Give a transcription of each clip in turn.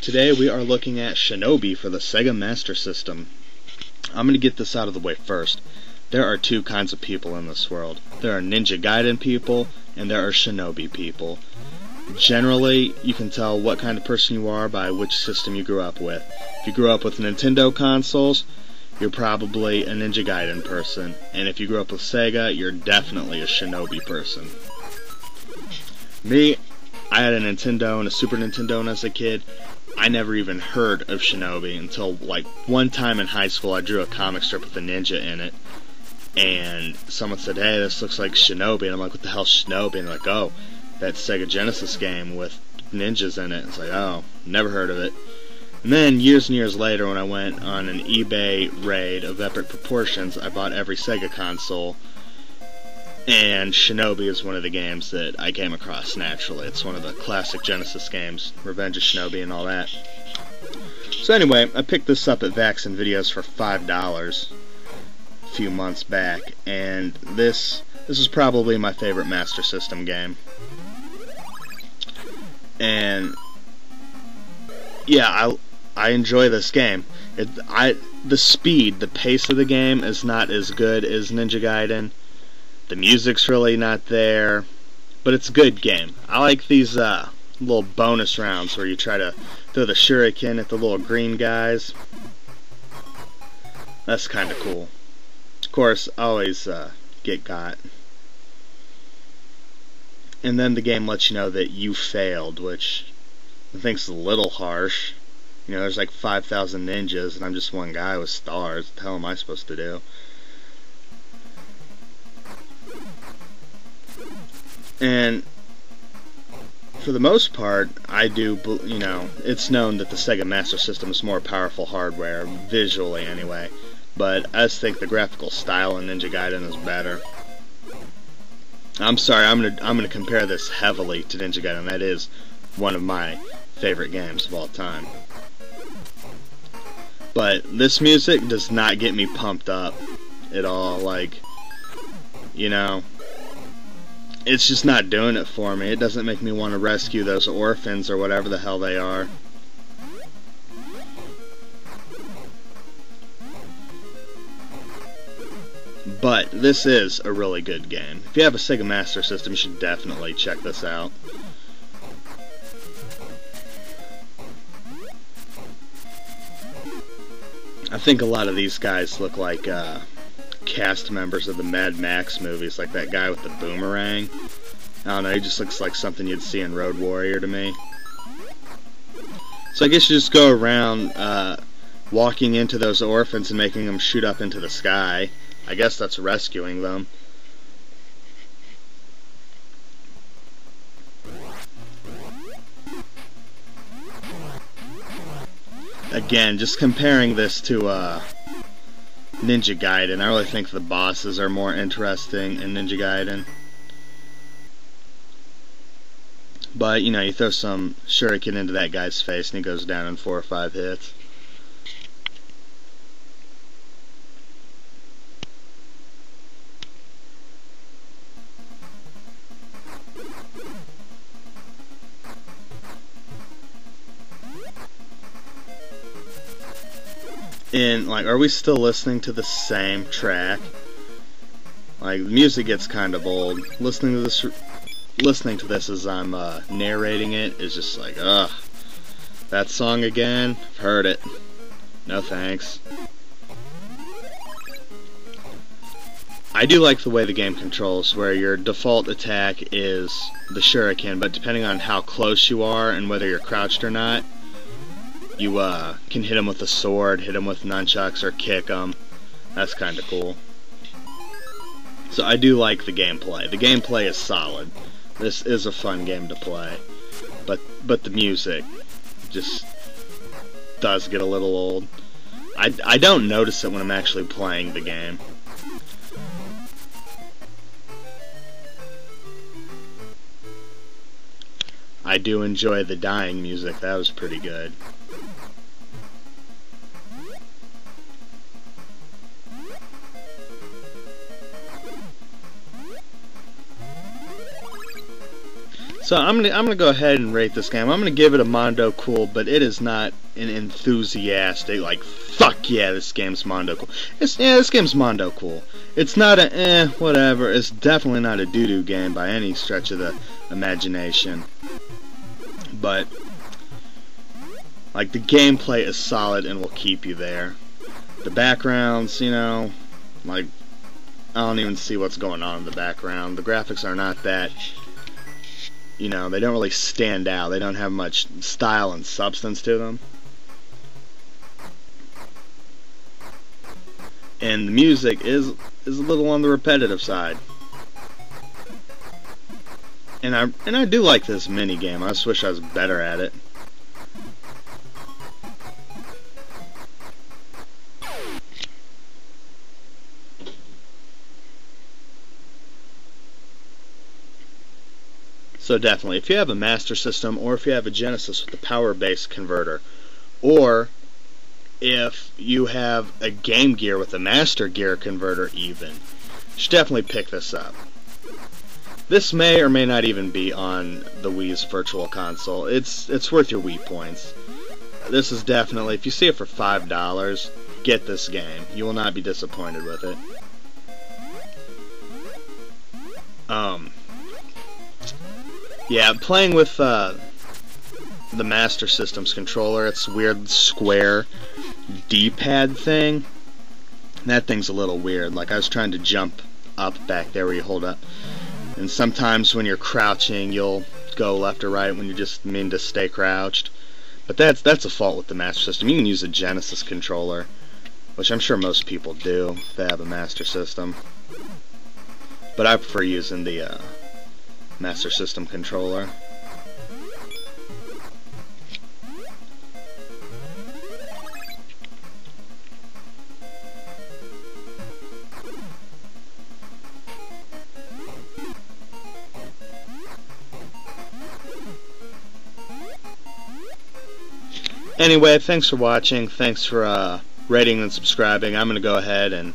Today we are looking at Shinobi for the Sega Master System. I'm going to get this out of the way first. There are two kinds of people in this world. There are Ninja Gaiden people, and there are Shinobi people. Generally, you can tell what kind of person you are by which system you grew up with. If you grew up with Nintendo consoles, you're probably a Ninja Gaiden person. And if you grew up with Sega, you're definitely a Shinobi person. Me, I had a Nintendo and a Super Nintendo when I was a kid. I never even heard of Shinobi until, like, one time in high school I drew a comic strip with a ninja in it. And someone said, "Hey, this looks like Shinobi." And I'm like, "What the hell's Shinobi?" And they're like, "Oh, that Sega Genesis game with ninjas in it." It's like, oh, never heard of it. And then, years and years later, when I went on an eBay raid of epic proportions, I bought every Sega console. And Shinobi is one of the games that I came across naturally. It's one of the classic Genesis games, Revenge of Shinobi and all that. So anyway, I picked this up at Vaxxin Videos for $5 a few months back, and this is probably my favorite Master System game. And yeah, I enjoy this game. The speed, the pace of the game is not as good as Ninja Gaiden. The music's really not there, but it's a good game. I like these little bonus rounds where you try to throw the shuriken at the little green guys. That's kind of cool. Of course, I always get got. And then the game lets you know that you failed, which I think's a little harsh. You know, there's like 5,000 ninjas, and I'm just one guy with stars. What the hell am I supposed to do? And for the most part, it's known that the Sega Master System is more powerful hardware, visually anyway. But I just think the graphical style in Ninja Gaiden is better. I'm sorry, I'm gonna compare this heavily to Ninja Gaiden. That is one of my favorite games of all time. But this music does not get me pumped up at all. Like, you know, it's just not doing it for me. It doesn't make me want to rescue those orphans or whatever the hell they are. But this is a really good game. If you have a Sega Master System, you should definitely check this out. I think a lot of these guys look like cast members of the Mad Max movies, like that guy with the boomerang. I don't know, he just looks like something you'd see in Road Warrior to me. So I guess you just go around walking into those orphans and making them shoot up into the sky. I guess that's rescuing them. Again, just comparing this to Ninja Gaiden, I really think the bosses are more interesting in Ninja Gaiden. But, you know, you throw some shuriken into that guy's face and he goes down in 4 or 5 hits. And, like, are we still listening to the same track? Like, the music gets kind of old. Listening to this as I'm narrating it is just like, ugh. That song again? I've heard it. No thanks. I do like the way the game controls, where your default attack is the shuriken, but depending on how close you are and whether you're crouched or not, you can hit them with a sword, hit them with nunchucks, or kick them. That's kind of cool. So I do like the gameplay. The gameplay is solid. This is a fun game to play. But the music just does get a little old. I don't notice it when I'm actually playing the game. I do enjoy the dying music. That was pretty good. So I'm gonna go ahead and rate this game. I'm gonna give it a Mondo Cool, but it is not an enthusiastic like fuck yeah this game's Mondo Cool. This game's Mondo Cool. It's not a whatever. It's definitely not a doo-doo game by any stretch of the imagination. But like the gameplay is solid and will keep you there. The backgrounds, you know, like I don't even see what's going on in the background. The graphics are not that, you know, they don't really stand out. They don't have much style and substance to them. And the music is a little on the repetitive side. And I do like this mini game. I just wish I was better at it. So definitely, if you have a Master System, or if you have a Genesis with a power-based converter, or if you have a Game Gear with a Master Gear converter even, you should definitely pick this up. This may or may not even be on the Wii's Virtual Console. It's worth your Wii points. This is definitely, if you see it for $5, get this game. You will not be disappointed with it. Yeah, playing with the Master System's controller, it's weird square D-pad thing. That thing's a little weird. Like I was trying to jump up back there where you hold up, and sometimes when you're crouching, you'll go left or right when you just mean to stay crouched. But that's a fault with the Master System. You can use a Genesis controller, which I'm sure most people do if they have a Master System. But I prefer using the Master System controller. Anyway, thanks for watching. Thanks for rating and subscribing. I'm going to go ahead and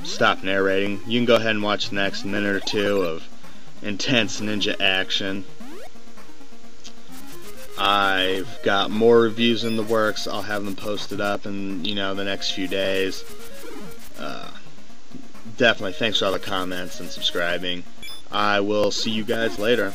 stop narrating. You can go ahead and watch the next minute or two of intense ninja action. I've got more reviews in the works. I'll have them posted up in, you know, the next few days. Definitely thanks for all the comments and subscribing. I will see you guys later.